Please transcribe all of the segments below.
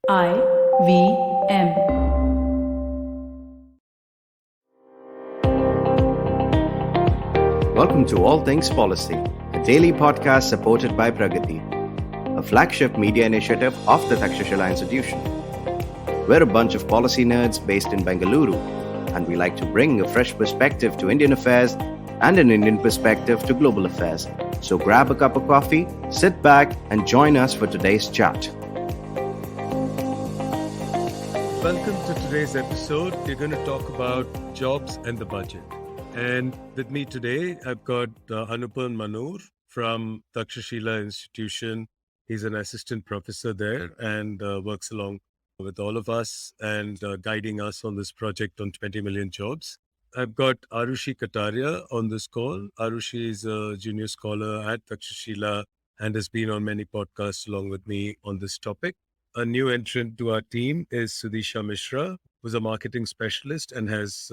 IVM. Welcome to All Things Policy, a daily podcast supported by Pragati, a flagship media initiative of the Takshashila Institution. We're a bunch of policy nerds based in Bengaluru, and we like to bring a fresh perspective to Indian affairs and an Indian perspective to global affairs. So grab a cup of coffee, sit back, and join us for today's chat. Welcome to today's episode. We're going to talk about jobs and the budget. And with me today, I've got Anupam Manur from Takshashila Institution. He's an assistant professor there and works along with all of us and guiding us on this project on 20 million jobs. I've got Aarushi Kataria on this call. Aarushi is a junior scholar at Takshashila and has been on many podcasts along with me on this topic. A new entrant to our team is Sudheesh Mishra, who's a marketing specialist and has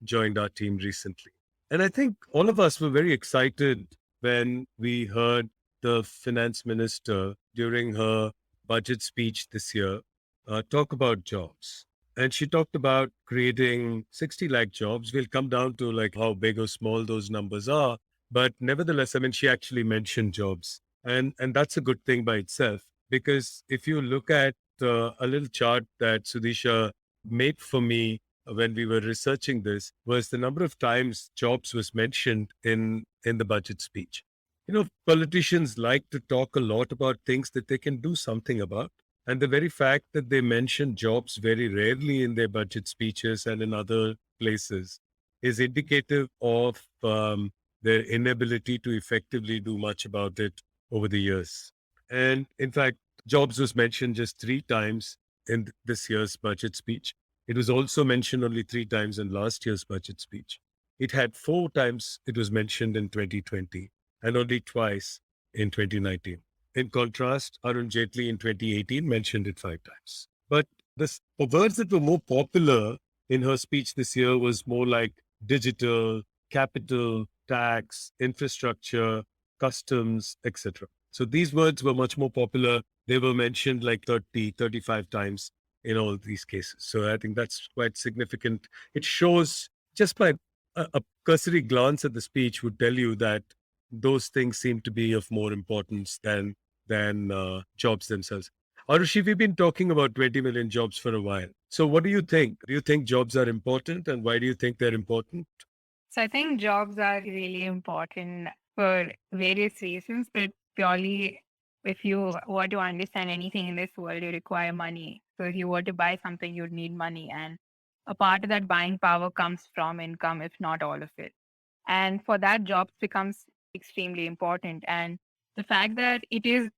joined our team recently. And I think all of us were very excited when we heard the finance minister during her budget speech this year talk about jobs. And she talked about creating 60 lakh jobs. We'll come down to like how big or small those numbers are. But nevertheless, I mean, she actually mentioned jobs. And that's a good thing by itself. Because if you look at a little chart that Sudisha made for me when we were researching this, was the number of times jobs was mentioned in the budget speech. You know, politicians like to talk a lot about things that they can do something about. And the very fact that they mention jobs very rarely in their budget speeches and in other places is indicative of their inability to effectively do much about it over the years. And in fact, jobs was mentioned just 3 times in this year's budget speech. It was also mentioned only 3 times in last year's budget speech. It had 4 times it was mentioned in 2020 and only twice in 2019. In contrast, Arun Jaitley in 2018 mentioned it 5 times. But the words that were more popular in her speech this year was more like digital, capital, tax, infrastructure, customs, etc. So these words were much more popular. They were mentioned like 30, 35 times in all these cases. So I think that's quite significant. It shows just by a cursory glance at the speech would tell you that those things seem to be of more importance than jobs themselves. Aarushi, we've been talking about 20 million jobs for a while. So what do you think? Do you think jobs are important, and why do you think they're important? So I think jobs are really important for various reasons, but purely if you were to understand anything in this world, you require money. So if you were to buy something, you'd need money. And a part of that buying power comes from income, if not all of it. And for that, jobs becomes extremely important. And the fact that it is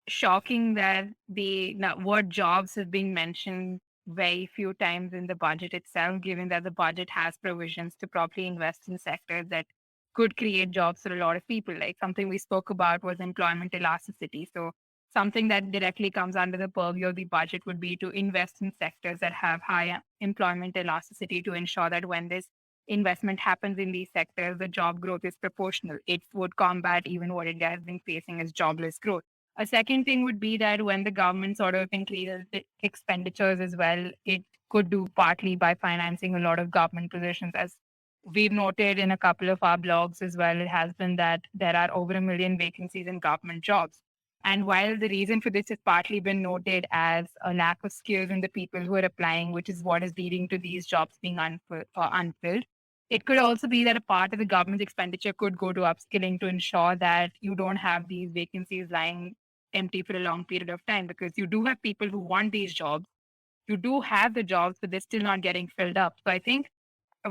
shocking that the word jobs has been mentioned very few times in the budget itself, given that the budget has provisions to properly invest in sectors that could create jobs for a lot of people. Like something we spoke about was employment elasticity. So something that directly comes under the purview of the budget would be to invest in sectors that have high employment elasticity to ensure that when this investment happens in these sectors, the job growth is proportional. It would combat even what India has been facing as jobless growth. A second thing would be that when the government sort of increases the expenditures as well, it could do partly by financing a lot of government positions. As we've noted in a couple of our blogs as well, it has been that there are over 1 million vacancies in government jobs. And while the reason for this has partly been noted as a lack of skills in the people who are applying, which is what is leading to these jobs being unfilled, it could also be that a part of the government's expenditure could go to upskilling to ensure that you don't have these vacancies lying empty for a long period of time, because you do have people who want these jobs. You do have the jobs, but they're still not getting filled up. So I think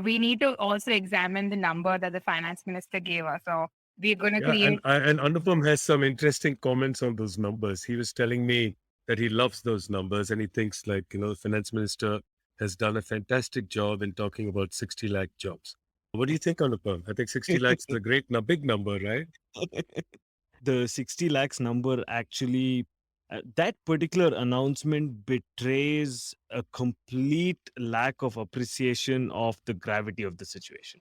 we need to also examine the number that the finance minister gave us. So we're going to Yeah, and create. and Anupam has some interesting comments on those numbers. He was telling me that he loves those numbers and he thinks like, you know, the finance minister has done a fantastic job in talking about 60 lakh jobs. What do you think, Anupam? I think 60 lakhs is a big number, right? The 60 lakhs number actually, that particular announcement betrays a complete lack of appreciation of the gravity of the situation.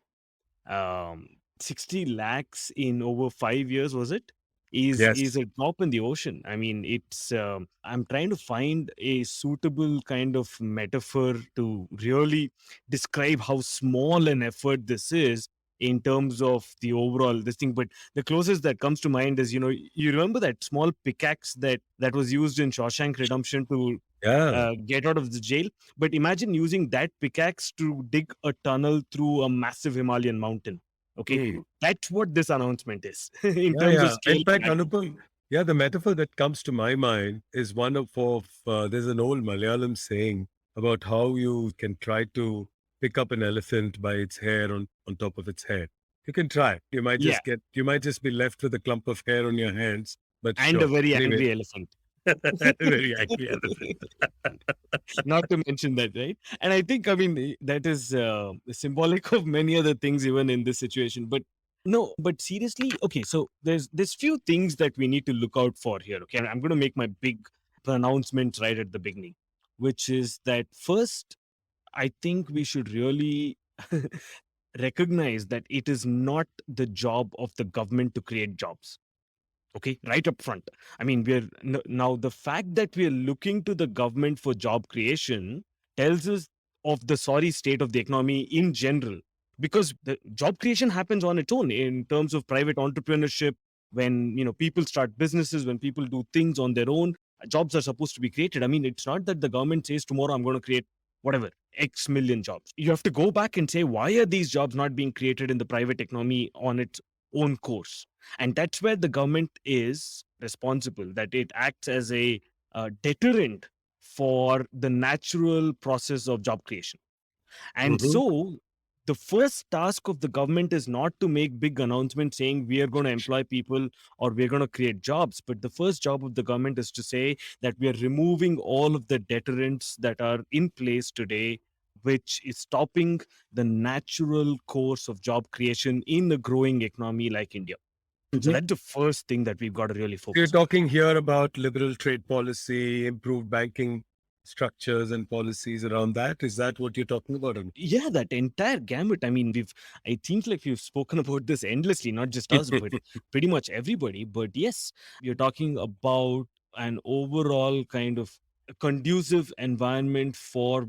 60 lakhs in over 5 years, was it? is Yes. a drop in the ocean. I mean, it's I'm trying to find a suitable kind of metaphor to really describe how small an effort this is in terms of the overall this thing. But the closest that comes to mind is, you remember that small pickaxe that was used in Shawshank Redemption to Yeah. get out of the jail. But imagine using that pickaxe to dig a tunnel through a massive Himalayan mountain. Okay, Mm. that's what this announcement is in Yeah, terms of yeah. In scale. fact, Anupam, yeah, the metaphor that comes to my mind is one of there's an old Malayalam saying about how you can try to pick up an elephant by its hair on top of its head. You can try. Yeah, You might just be left with a clump of hair on your hands, but and a sure. very Anyway, angry elephant. very angry elephant. Not to mention that, right? And I think, I mean, that is symbolic of many other things, even in this situation. But no, but seriously, okay. So there's few things that we need to look out for here. Okay, I'm going to make my big pronouncements right at the beginning, which is that first, I think we should really recognize that it is not the job of the government to create jobs. Okay, right up front. I mean, now the fact that we are looking to the government for job creation tells us of the sorry state of the economy in general, because the job creation happens on its own in terms of private entrepreneurship. When people start businesses, when people do things on their own, jobs are supposed to be created. I mean, it's not that the government says tomorrow I'm going to create whatever x million jobs. You have to go back and say, why are these jobs not being created in the private economy on its own course? And that's where the government is responsible, that it acts as a deterrent for the natural process of job creation. And Hmm. so the first task of the government is not to make big announcements saying we are going to employ people or we're going to create jobs, but the first job of the government is to say that we are removing all of the deterrents that are in place today, which is stopping the natural course of job creation in a growing economy like India. So that's the first thing that we've got to really You're focus on. talking here about liberal trade policy, improved banking structures and policies around that. Is that what you're talking about? Yeah, that entire gamut. I mean, I think like we've spoken about this endlessly, not just us, but pretty much everybody. But yes, you're talking about an overall kind of conducive environment for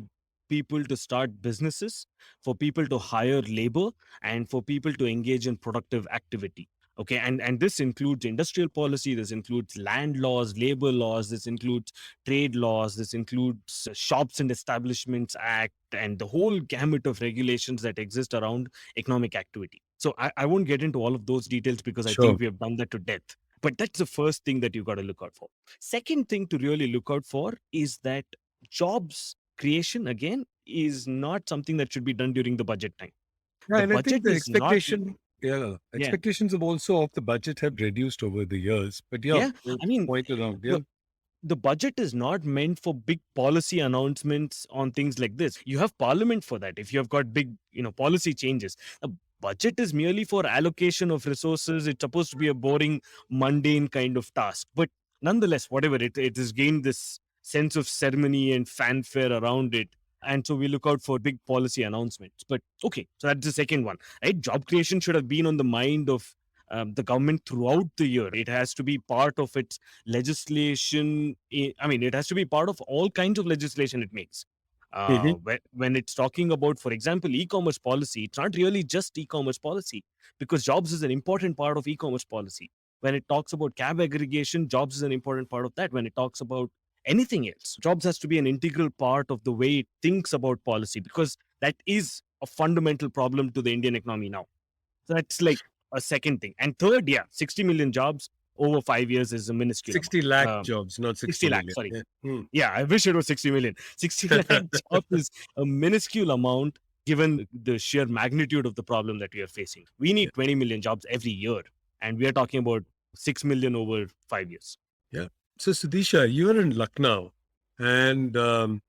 people to start businesses, for people to hire labor, and for people to engage in productive activity. Okay, and this includes industrial policy, this includes land laws, labor laws, this includes trade laws, this includes Shops and Establishments Act, and the whole gamut of regulations that exist around economic activity. So I won't get into all of those details because I Sure. think we have done that to death. But that's the first thing that you've got to look out for. Second thing to really look out for is that jobs creation, again, is not something that should be done during the budget time. Yeah, The and I think budget the is not, yeah, expectations of also of the budget have reduced over the years. But yeah, yeah. good I mean, point around. Yeah. the the budget is not meant for big policy announcements on things like this. You have parliament for that if you have got big policy changes. A budget is merely for allocation of resources. It's supposed to be a boring, mundane kind of task, but nonetheless, whatever, it has gained this sense of ceremony and fanfare around it. And so we look out for big policy announcements. But okay, so that's the second one, right? Job creation should have been on the mind of the government throughout the year. It has to be part of its legislation. I mean, it has to be part of all kinds of legislation it makes. Hmm. When it's talking about, for example, e-commerce policy, it's not really just e-commerce policy, because jobs is an important part of e-commerce policy. When it talks about cab aggregation, jobs is an important part of that. When it talks about anything else, jobs has to be an integral part of the way it thinks about policy, because that is a fundamental problem to the Indian economy now. So that's like a second thing. And third, yeah, 60 million jobs over 5 years is a minuscule 60 amount. lakh jobs, not 60 60 lakh, million. sorry. Yeah. Hmm. Yeah, I wish it was 60 million. 60 lakh jobs is a minuscule amount given the sheer magnitude of the problem that we are facing. We Yeah. need 20 million jobs every year, and we are talking about 6 million over 5 years. Yeah. So, Sudisha, you are in Lucknow and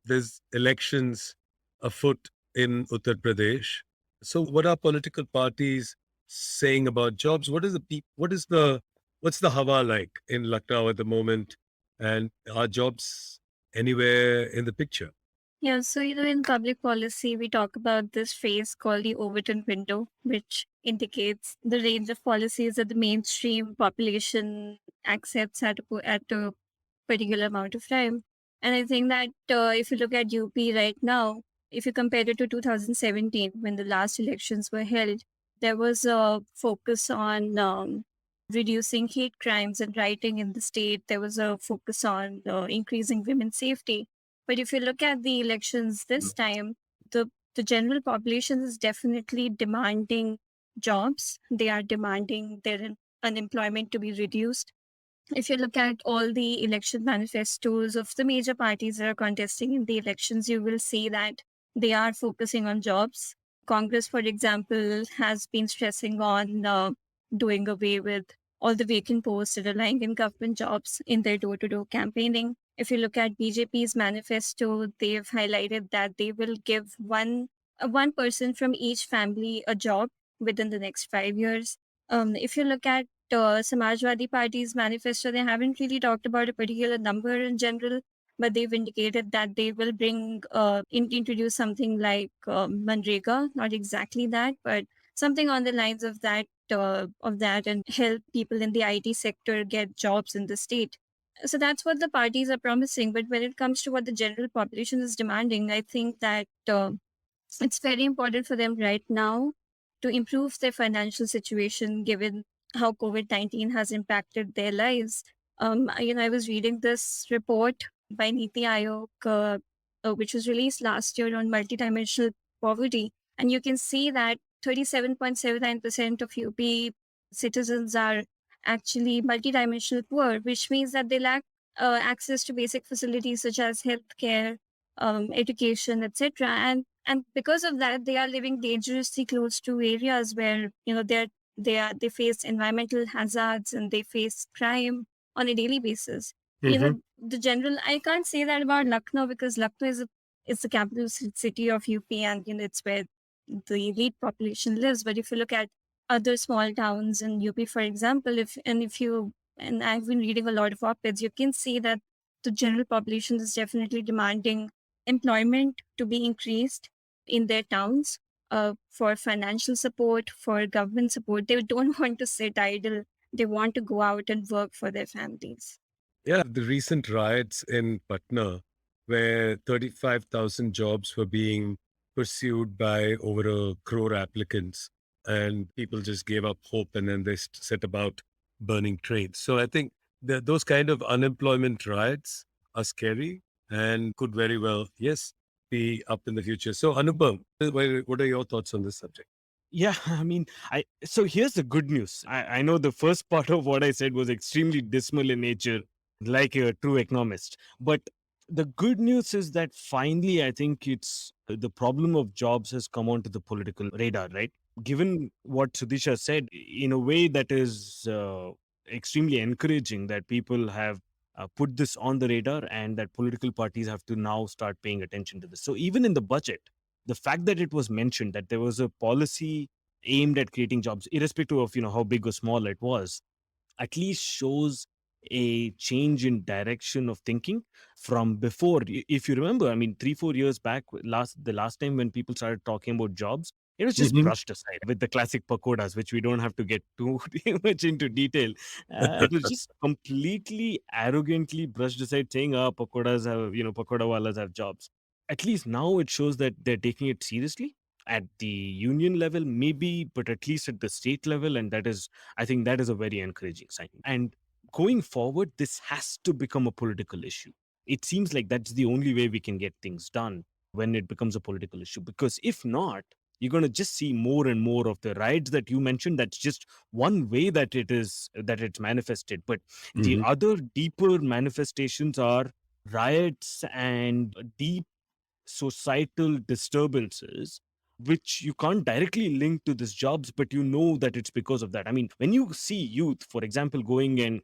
there's elections afoot in Uttar Pradesh. So, what are political parties saying about jobs? What's the hawa like in Lucknow at the moment? And are jobs anywhere in the picture? Yeah, so in public policy, we talk about this phase called the Overton window, which indicates the range of policies that the mainstream population accepts at a particular amount of time. And I think that if you look at UP right now, if you compare it to 2017, when the last elections were held, there was a focus on reducing hate crimes and rioting in the state. There was a focus on increasing women's safety. But if you look at the elections this time, the general population is definitely demanding jobs. They are demanding their unemployment to be reduced. If you look at all the election manifestos of the major parties that are contesting in the elections, you will see that they are focusing on jobs. Congress, for example, has been stressing on doing away with all the vacant posts that are lying in government jobs in their door to door campaigning. If you look at BJP's manifesto, they've highlighted that they will give one person from each family a job within the next 5 years. If you look at Samajwadi Party's manifesto, they haven't really talked about a particular number in general, but they've indicated that they will introduce something like Manrega, not exactly that, but something on the lines of that, and help people in the IT sector get jobs in the state. So that's what the parties are promising. But when it comes to what the general population is demanding, I think that it's very important for them right now to improve their financial situation given how COVID-19 has impacted their lives. I was reading this report by Niti Aayog, which was released last year on multidimensional poverty. And you can see that 37.79% of UP citizens are actually multidimensional poor, which means that they lack access to basic facilities such as healthcare, education, etc. And because of that, they are living dangerously close to areas where they face environmental hazards and they face crime on a daily basis. Mm-hmm. The general, I can't say that about Lucknow because Lucknow is the capital city of UP, and it's where the elite population lives. But if you look at other small towns in UP, for example, and I've been reading a lot of op-eds, you can see that the general population is definitely demanding employment to be increased in their towns, for financial support, for government support. They don't want to sit idle. They want to go out and work for their families. Yeah, the recent riots in Patna, where 35,000 jobs were being pursued by over a crore applicants, and people just gave up hope and then they set about burning trains. So I think that those kind of unemployment riots are scary and could very well, yes, be up in the future. So, Anupam, what are your thoughts on this subject? Yeah, I mean, so here's the good news. I know the first part of what I said was extremely dismal in nature, like a true economist. But the good news is that finally, I think it's the problem of jobs has come onto the political radar, right? Given what Sudisha said, in a way that is extremely encouraging, that people have put this on the radar and that political parties have to now start paying attention to this. So even in the budget, the fact that it was mentioned that there was a policy aimed at creating jobs, irrespective of how big or small it was, at least shows a change in direction of thinking from before. If you remember, I mean, 3-4 years back, the last time when people started talking about jobs, it was just Mm-hmm. brushed aside with the classic pakodas, which we don't have to get too much into detail. It was just completely arrogantly brushed aside, saying, pakodas have, pakoda walas have jobs. At least now it shows that they're taking it seriously at the union level, maybe, but at least at the state level. And I think that is a very encouraging sign. And going forward, this has to become a political issue. It seems like that's the only way we can get things done, when it becomes a political issue. Because if not, you're going to just see more and more of the riots that you mentioned. That's just one way that it's manifested. But the Mm-hmm. other deeper manifestations are riots and deep societal disturbances, which you can't directly link to these jobs, but you know that it's because of that. I mean, when you see youth, for example, going and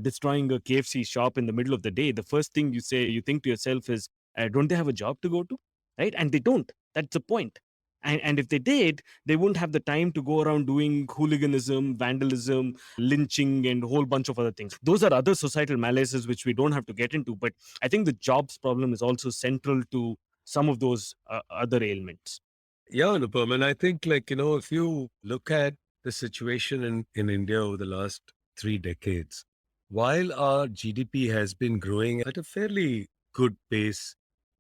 destroying a KFC shop in the middle of the day, the first thing you think to yourself is, don't they have a job to go to? Right? And they don't. That's the point. And if they did, they wouldn't have the time to go around doing hooliganism, vandalism, lynching, and a whole bunch of other things. Those are other societal malaces which we don't have to get into. But I think the jobs problem is also central to some of those other ailments. Yeah, Anupam. And I think, if you look at the situation in India over the last 3 decades, while our GDP has been growing at a fairly good pace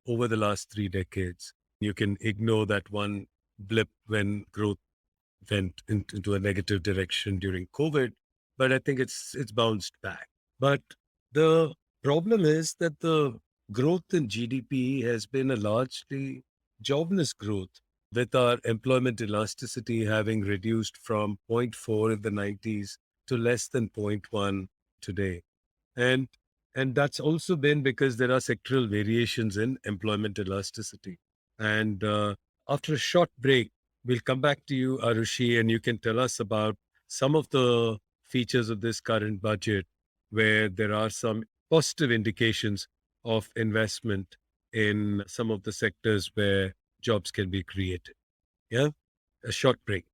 over the last 3 decades, you can ignore that one blip when growth went into a negative direction during COVID, but I think it's bounced back. But the problem is that the growth in GDP has been a largely jobless growth, with our employment elasticity having reduced from zero point 0.4 in the 90s to less than zero point 0.1 today. And and that's also been because there are sectoral variations in employment elasticity. And after a short break, we'll come back to you, Aarushi, and you can tell us about some of the features of this current budget where there are some positive indications of investment in some of the sectors where jobs can be created. Yeah, a short break.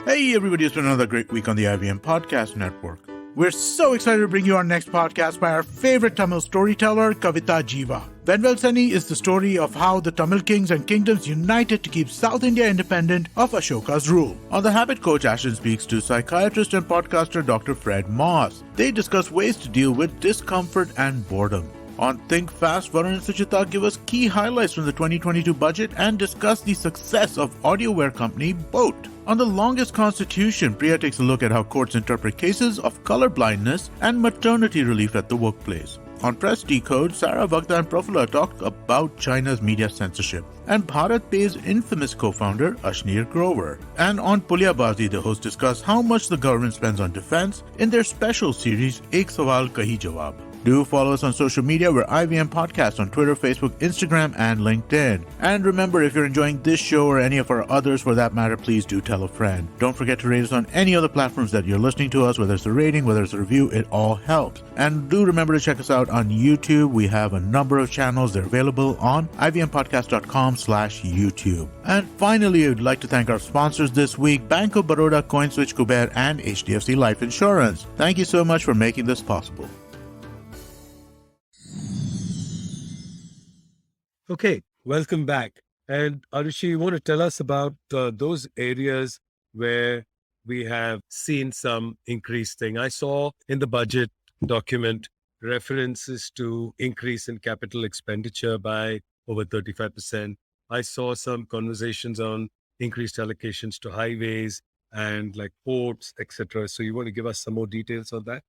Hey everybody, it's been another great week on the IVM Podcast Network. We're so excited to bring you our next podcast by our favorite Tamil storyteller, Kavita Jiva. Venvalsani is the story of how the Tamil kings and kingdoms united to keep South India independent of Ashoka's rule. On The Habit Coach, Ashton speaks to psychiatrist and podcaster Dr. Fred Moss. They discuss ways to deal with discomfort and boredom. On Think Fast, Varun and Suchita give us key highlights from the 2022 budget and discuss the success of audioware company Boat. On The Longest Constitution, Priya takes a look at how courts interpret cases of color blindness and maternity relief at the workplace. On Press Decode, Sarah Vakta and Profula talk about China's media censorship and Bharat Pay's infamous co-founder Ashneer Grover. And on Pulyabazi, the hosts discuss how much the government spends on defense in their special series Ek Sawal Kahi Jawab. Do follow us on social media. We're IVM Podcast on Twitter, Facebook, Instagram, and LinkedIn. And remember, if you're enjoying this show or any of our others for that matter, please do tell a friend. Don't forget to rate us on any other platforms that you're listening to us, whether it's a rating, whether it's a review, it all helps. And do remember to check us out on YouTube. We have a number of channels. They're available on ivmpodcast.com/YouTube. And finally, I'd like to thank our sponsors this week, Bank of Baroda, CoinSwitch, Kuber, and HDFC Life Insurance. Thank you so much for making this possible. Okay, welcome back. And Arushi, you want to tell us about those areas where we have seen some increased thing? I saw in the budget document references to increase in capital expenditure by over 35%. I saw some conversations on increased allocations to highways and like ports, etc. So you want to give us some more details on that?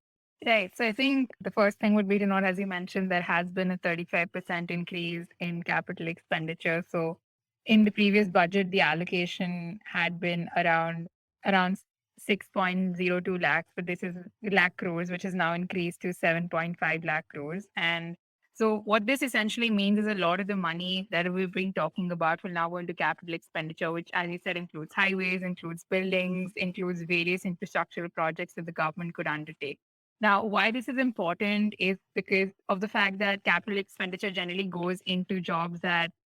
Right. So I think the first thing would be to note, as you mentioned, there has been a 35% increase in capital expenditure. So in the previous budget, the allocation had been around 6.02 lakhs, but this is lakh crores, which is now increased to 7.5 lakh crores. And so what this essentially means is a lot of the money that we've been talking about will now go into capital expenditure, which, as you said, includes highways, includes buildings, includes various infrastructural projects that the government could undertake. Now, why this is important is because of the fact that capital expenditure generally goes into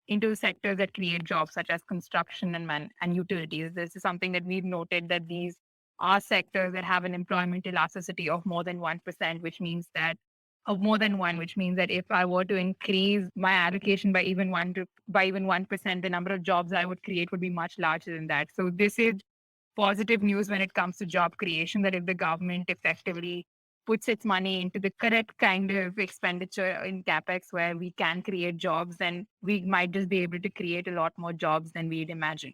into sectors that create jobs, such as construction and utilities. This is something that we've noted, that these are sectors that have an employment elasticity of more than 1%, which means that of more than one, which means that if I were to increase my allocation by even 1%, the number of jobs I would create would be much larger than that. So this is positive news when it comes to job creation, that if the government effectively puts its money into the correct kind of expenditure in Capex where we can create jobs, then we might just be able to create a lot more jobs than we'd imagine.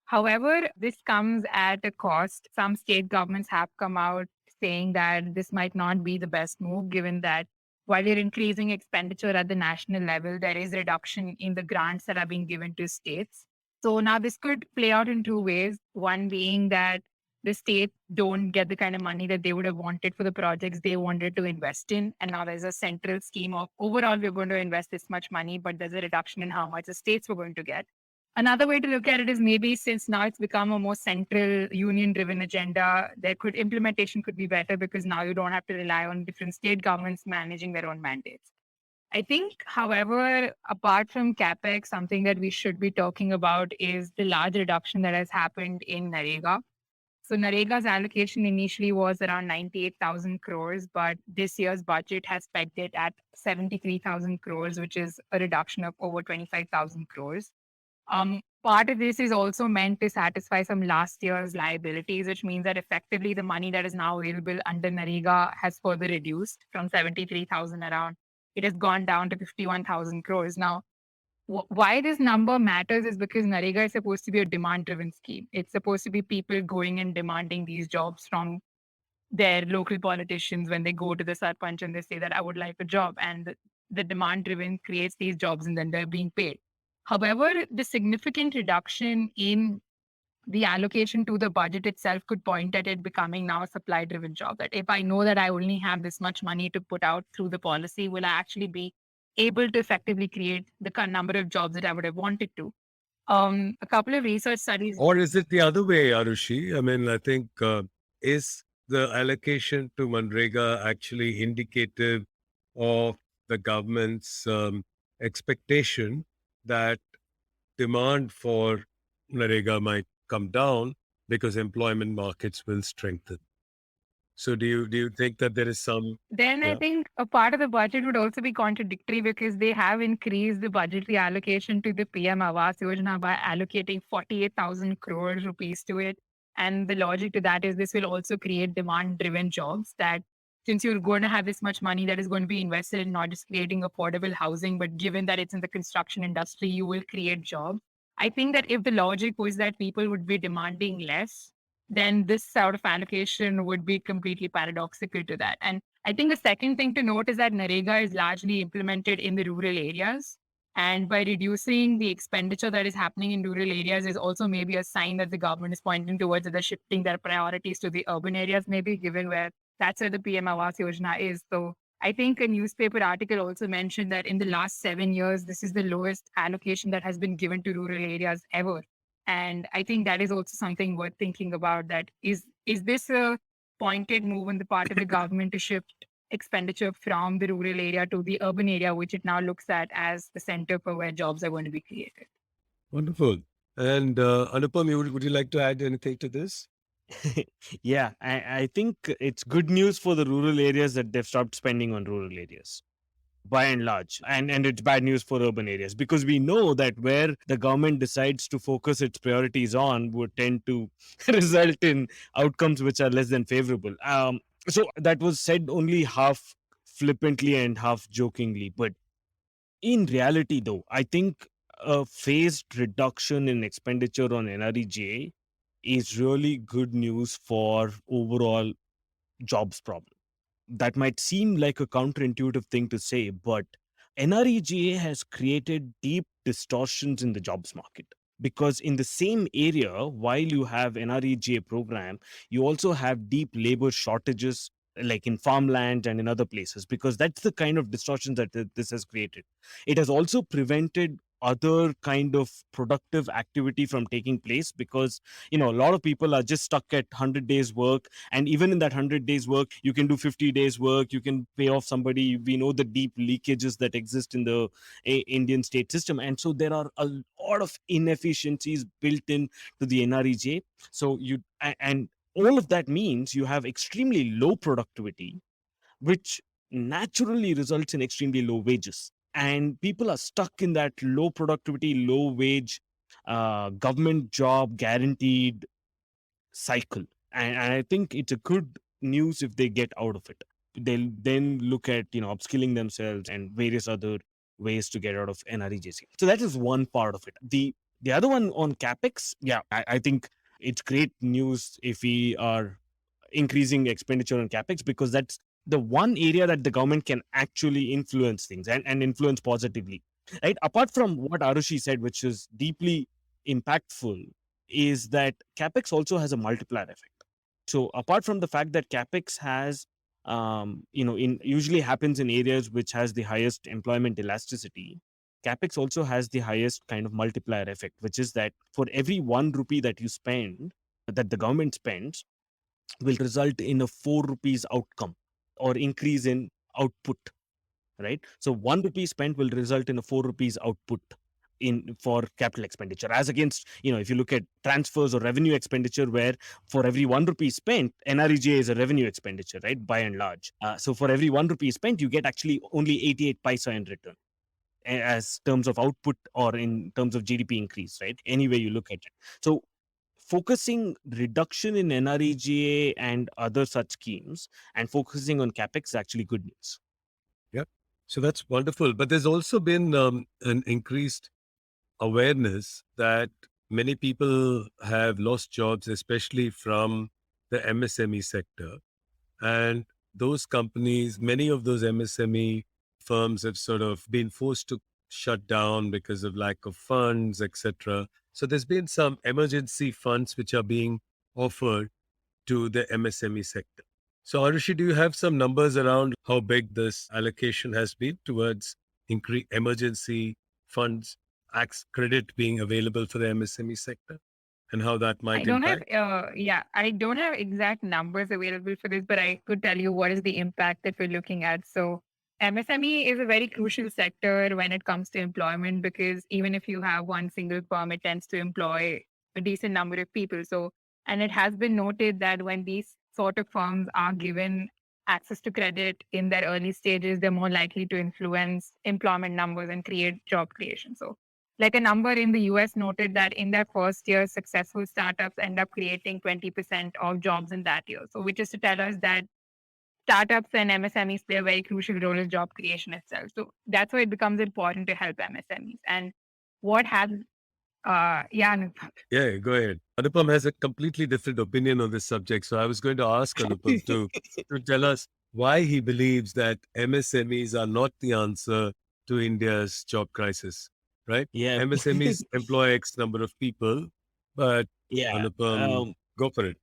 However, this comes at a cost. Some state governments have come out saying that this might not be the best move, given that while you're increasing expenditure at the national level, there is a reduction in the grants that are being given to states. So now this could play out in two ways. One being that the states don't get the kind of money that they would have wanted for the projects they wanted to invest in. And now there's a central scheme of overall, we're going to invest this much money, but there's a reduction in how much the states were going to get. Another way to look at it is maybe since now it's become a more central union driven agenda, implementation could be better because now you don't have to rely on different state governments managing their own mandates. I think, however, apart from Capex, something that we should be talking about is the large reduction that has happened in Narega. So Narega's allocation initially was around 98,000 crores, but this year's budget has pegged it at 73,000 crores, which is a reduction of over 25,000 crores. Part of this is also meant to satisfy some last year's liabilities, which means that effectively the money that is now available under Narega has further reduced from 73,000 around. It has gone down to 51,000 crores. Now, why this number matters is because Narega is supposed to be a demand driven scheme. It's supposed to be people going and demanding these jobs from their local politicians when they go to the sarpanch and they say that I would like a job. And the demand driven creates these jobs and then they're being paid. However, the significant reduction in the allocation to the budget itself could point at it becoming now a supply driven job. That if I know that I only have this much money to put out through the policy, will I actually be able to effectively create the number of jobs that I would have wanted to? A couple of research studies. Or is it the other way, Aarushi? I mean, I think is the allocation to Manrega actually indicative of the government's expectation that demand for Narega might come down because employment markets will strengthen? So do you think that there is some? Then I Yeah. think a part of the budget would also be contradictory because they have increased the budgetary allocation to the PM Awas Yojana by allocating 48,000 crore rupees to it. And the logic to that is this will also create demand driven jobs that since you're going to have this much money that is going to be invested in not just creating affordable housing, but given that it's in the construction industry, you will create jobs. I think that if the logic was that people would be demanding less, then this sort of allocation would be completely paradoxical to that. And I think the second thing to note is that Narega is largely implemented in the rural areas. And by reducing the expenditure that is happening in rural areas is also maybe a sign that the government is pointing towards that they're shifting their priorities to the urban areas, maybe given where that's where the PM Awas Yojana is. So I think a newspaper article also mentioned that in the last 7 years, this is the lowest allocation that has been given to rural areas ever. And I think that is also something worth thinking about. That is this a pointed move on the part of the government to shift expenditure from the rural area to the urban area, which it now looks at as the center for where jobs are going to be created? Wonderful. And Anupam, would you like to add anything to this? Yeah, I think it's good news for the rural areas that they've stopped spending on rural areas by and large, and it's bad news for urban areas because we know that where the government decides to focus its priorities on would tend to result in outcomes which are less than favorable. So that was said only half flippantly and half jokingly, but in reality, though, I think a phased reduction in expenditure on NREJ is really good news for overall jobs problem. That might seem like a counterintuitive thing to say, but NREGA has created deep distortions in the jobs market. Because in the same area, while you have NREGA program, you also have deep labor shortages like in farmland and in other places, because that's the kind of distortion that this has created. It has also prevented other kind of productive activity from taking place because a lot of people are just stuck at 100 days work, and even in that 100 days work you can do 50 days work, you can pay off somebody. We know the deep leakages that exist in the Indian state system, and so there are a lot of inefficiencies built in to the NREJ. So and all of that means you have extremely low productivity, which naturally results in extremely low wages, and people are stuck in that low productivity, low wage, government job guaranteed cycle. And I think it's a good news if they get out of it. They'll then look at upskilling themselves and various other ways to get out of NREJC. So that is one part of it. The other one on Capex, yeah, I think it's great news if we are increasing expenditure on Capex, because that's the one area that the government can actually influence things and influence positively. Right? Apart from what Aarushi said, which is deeply impactful, is that Capex also has a multiplier effect. So apart from the fact that Capex has in usually happens in areas which has the highest employment elasticity, Capex also has the highest kind of multiplier effect, which is that for every 1 rupee that you spend, that the government spends, will result in a 4 rupees outcome or increase in output. Right? So 1 rupee spent will result in a 4 rupees output. for capital expenditure, as against, if you look at transfers or revenue expenditure, where for every 1 rupee spent, NREGA is a revenue expenditure, right, by and large. So for every 1 rupee spent, you get actually only 88 paisa in return, as terms of output or in terms of GDP increase, right? Any way you look at it. So focusing reduction in NREGA and other such schemes and focusing on Capex is actually good news. Yeah. So that's wonderful. But there's also been an increased awareness that many people have lost jobs, especially from the MSME sector. And those companies, many of those MSME firms have sort of been forced to shut down because of lack of funds, etc. So there's been some emergency funds which are being offered to the MSME sector. So, Aarushi, do you have some numbers around how big this allocation has been towards emergency funds, credit being available for the MSME sector, and how that I might don't have, impact? I don't have exact numbers available for this, but I could tell you what is the impact that we're looking at. So, MSME is a very crucial sector when it comes to employment, because even if you have one single firm, it tends to employ a decent number of people. So, and it has been noted that when these sort of firms are given access to credit in their early stages, they're more likely to influence employment numbers and create job creation. So, like a number in the US noted that in their first year, successful startups end up creating 20% of jobs in that year. So, which is to tell us that startups and MSMEs play a very crucial role in job creation itself. So, that's why it becomes important to help MSMEs. And what has, Anupam. Yeah, go ahead. Anupam has a completely different opinion on this subject. So I was going to ask Anupam to tell us why he believes that MSMEs are not the answer to India's job crisis, right? Yeah. MSMEs employ X number of people, but Yeah. Anupam, go for it.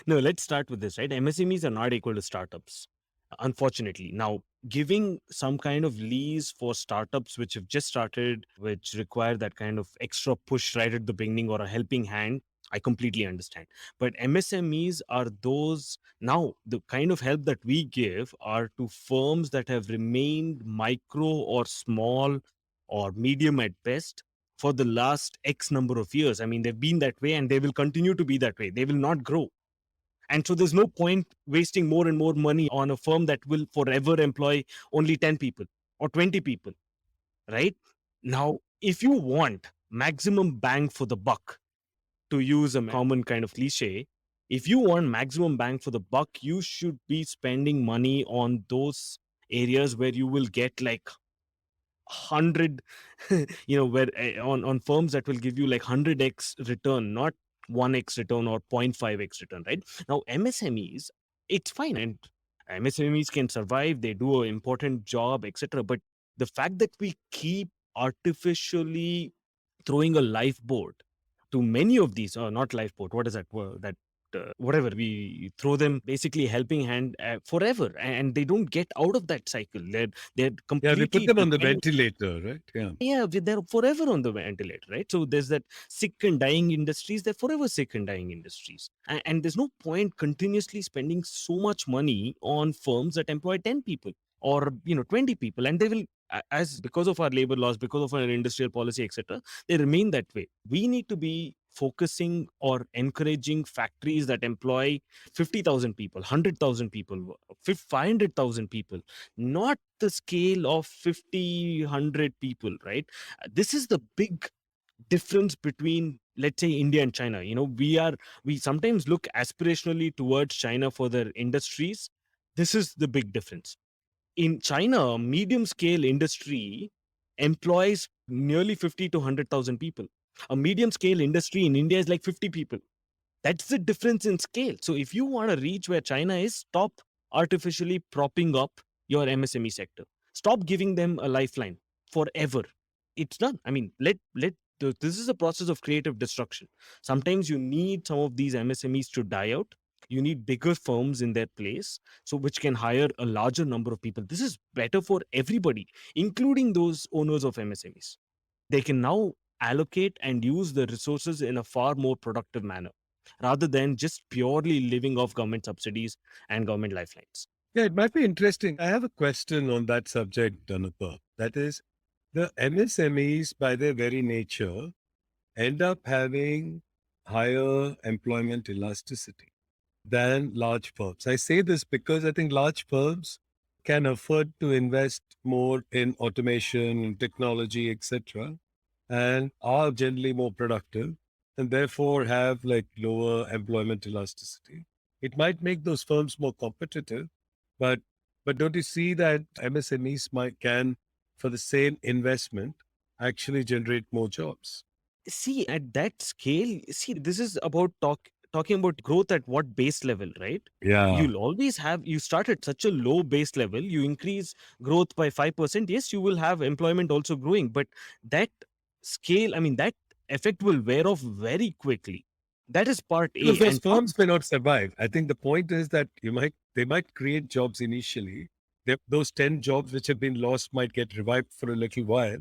No, let's start with this, right? MSMEs are not equal to startups, unfortunately. Now, giving some kind of lease for startups which have just started, which require that kind of extra push right at the beginning or a helping hand, I completely understand. But MSMEs are those, now the kind of help that we give are to firms that have remained micro or small or medium at best for the last X number of years. I mean, they've been that way and they will continue to be that way. They will not grow. And so there's no point wasting more and more money on a firm that will forever employ only 10 people or 20 people, right? Now, if you want maximum bang for the buck, to use a common kind of cliche, if you want maximum bang for the buck, you should be spending money on those areas where you will get like 100 where on firms that will give you like 100x return, not 1x return or 0.5x return, right? Now MSMEs, it's fine, and MSMEs can survive, they do an important job, etc. But the fact that we keep artificially throwing a lifeboat to many of these, or not lifeboat, what is that word, that whatever, we throw them basically helping hand forever, and they don't get out of that cycle. They're Yeah, they put completely them on the dependent. ventilator, right? Yeah. Yeah, they're forever on the ventilator, right? So there's that sick and dying industries, they're forever sick and dying industries. And there's no point continuously spending so much money on firms that employ 10 people or 20 people, and they will, as because of our labor laws, because of our industrial policy, etc., they remain that way. We need to be focusing or encouraging factories that employ 50,000 people, 100,000 people, 500,000 people, not the scale of 50, 100 people, right? This is the big difference between, let's say, India and China. We sometimes look aspirationally towards China for their industries. This is the big difference. In China, medium scale industry employs nearly 50 to 100,000 people. A medium scale industry in India is like 50 people. That's the difference in scale. So if you want to reach where China is, stop artificially propping up your MSME sector. Stop giving them a lifeline forever. It's done. I mean, this is a process of creative destruction. Sometimes you need some of these MSMEs to die out. You need bigger firms in their place, so which can hire a larger number of people. This is better for everybody, including those owners of MSMEs. They can now allocate and use the resources in a far more productive manner rather than just purely living off government subsidies and government lifelines. Yeah, it might be interesting. I have a question on that subject, Danupa. That is, The MSMEs, by their very nature, end up having higher employment elasticity than large firms. I say this because I think large firms can afford to invest more in automation and technology, etc., and are generally more productive and therefore have like lower employment elasticity. It might make those firms more competitive, but don't you see that MSMEs can, for the same investment, actually generate more jobs? See, at that scale, see, this is about talking about growth at what base level, right? Yeah. You'll always have, you start at such a low base level, you increase growth by 5%, yes, you will have employment also growing, but that scale, I mean, that effect will wear off very quickly. That is part Because A. those And part, firms may not survive. I think the point is that they might create jobs initially. Those 10 jobs which have been lost might get revived for a little while,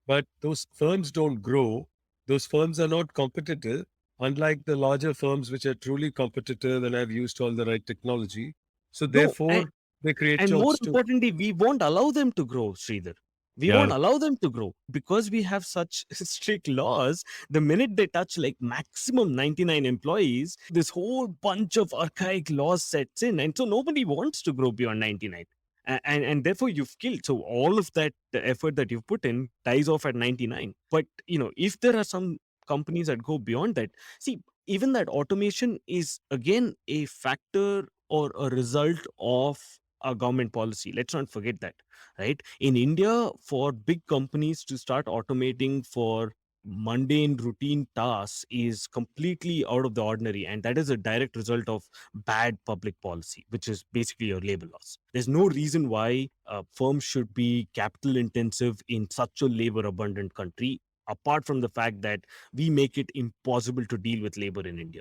but those firms don't grow. Those firms are not competitive, unlike the larger firms which are truly competitive and have used all the right technology. So no, therefore, they create and more jobs too. importantly, we won't allow them to grow, Sridhar. We Yeah. won't allow them to grow because we have such strict laws. The minute they touch like maximum 99 employees, this whole bunch of archaic laws sets in. And so nobody wants to grow beyond 99. And therefore you've killed. So all of that effort that you've put in dies off at 99. But, if there are some companies that go beyond that, see, even that automation is again a factor or a result of a government policy. Let's not forget that, right? In India, for big companies to start automating for mundane routine tasks is completely out of the ordinary, and that is a direct result of bad public policy, which is basically your labor laws. There's no reason why firms should be capital intensive in such a labor abundant country, apart from the fact that we make it impossible to deal with labor in India.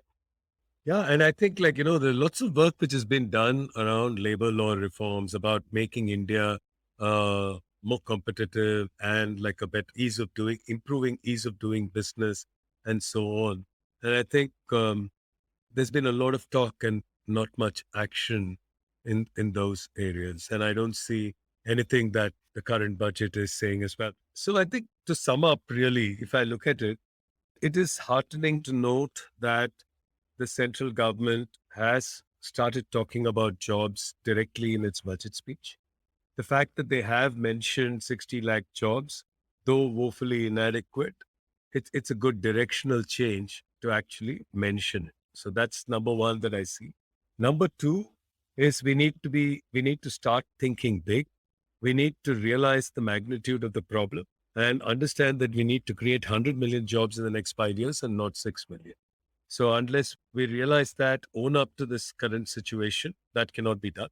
Yeah, and I think there's lots of work which has been done around labor law reforms about making India more competitive and like a better improving ease of doing business and so on. And I think there's been a lot of talk and not much action in those areas. And I don't see anything that the current budget is saying as well. So I think to sum up, really, if I look at it, it is heartening to note that the central government has started talking about jobs directly in its budget speech. The fact that they have mentioned 60 lakh jobs, though woefully inadequate, it's a good directional change to actually mention it. So that's number one that I see. Number two is we need to start thinking big. We need to realize the magnitude of the problem and understand that we need to create 100 million jobs in the next 5 years and not 6 million. So unless we realize that, own up to this current situation, that cannot be done.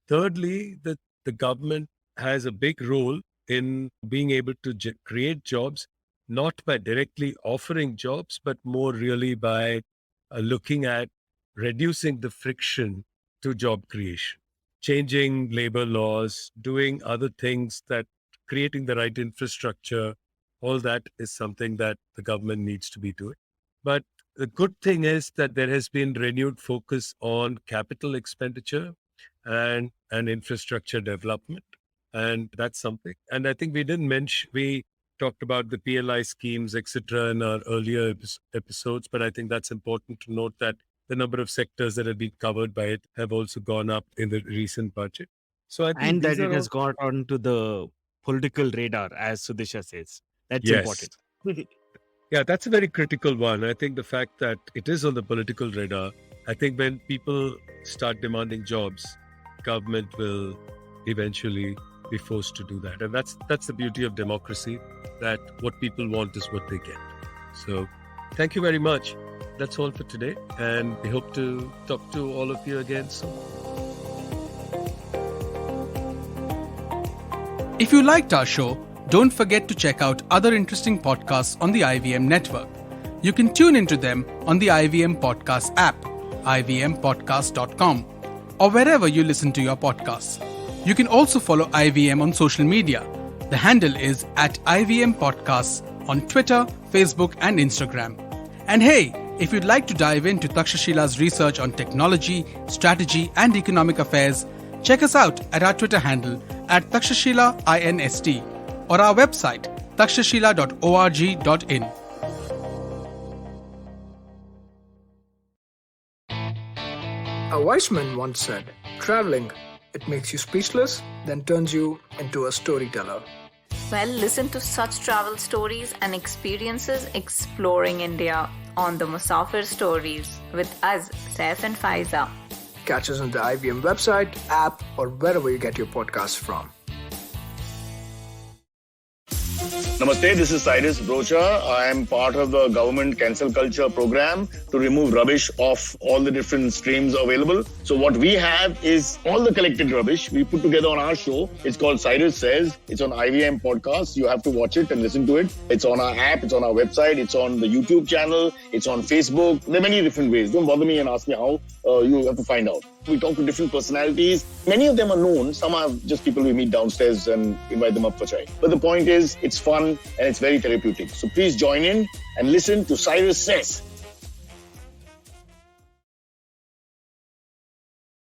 Thirdly, the government has a big role in being able to create jobs, not by directly offering jobs, but more really by looking at reducing the friction to job creation, changing labor laws, doing other things, that creating the right infrastructure. All that is something that the government needs to be doing. But the good thing is that there has been renewed focus on capital expenditure and infrastructure development. And that's something. And I think we talked about the PLI schemes, etc., in our earlier episodes, but I think that's important to note that the number of sectors that have been covered by it have also gone up in the recent budget. So I think And these that are it all, has got onto the political radar, as Sudisha says. That's yes. important. Yeah, that's a very critical one. I think the fact that it is on the political radar, I think when people start demanding jobs, government will eventually be forced to do that. And that's the beauty of democracy, that what people want is what they get. So thank you very much. That's all for today. And we hope to talk to all of you again soon. If you liked our show, don't forget to check out other interesting podcasts on the IVM network. You can tune into them on the IVM Podcast app, ivmpodcast.com, or wherever you listen to your podcasts. You can also follow IVM on social media. The handle is @IVM Podcasts on Twitter, Facebook, and Instagram. And hey, if you'd like to dive into Takshashila's research on technology, strategy, and economic affairs, check us out at our Twitter handle @TakshashilaINST or our website takshashila.org.in. A wise man once said, traveling, it makes you speechless, then turns you into a storyteller. Well, listen to such travel stories and experiences exploring India on the Musafir Stories with us, Saif and Faiza. Catch us on the IVM website, app, or wherever you get your podcasts from. Namaste, this is Cyrus Brocha. I am part of the government cancel culture program to remove rubbish off all the different streams available. So what we have is all the collected rubbish we put together on our show. It's called Cyrus Says. It's on IVM podcast. You have to watch it and listen to it. It's on our app. It's on our website. It's on the YouTube channel. It's on Facebook. There are many different ways. Don't bother me and ask me how. You have to find out. We talk to different personalities. Many of them are known. Some are just people we meet downstairs and invite them up for chai. But the point is, it's fun and it's very therapeutic. So please join in and listen to Cyrus Says.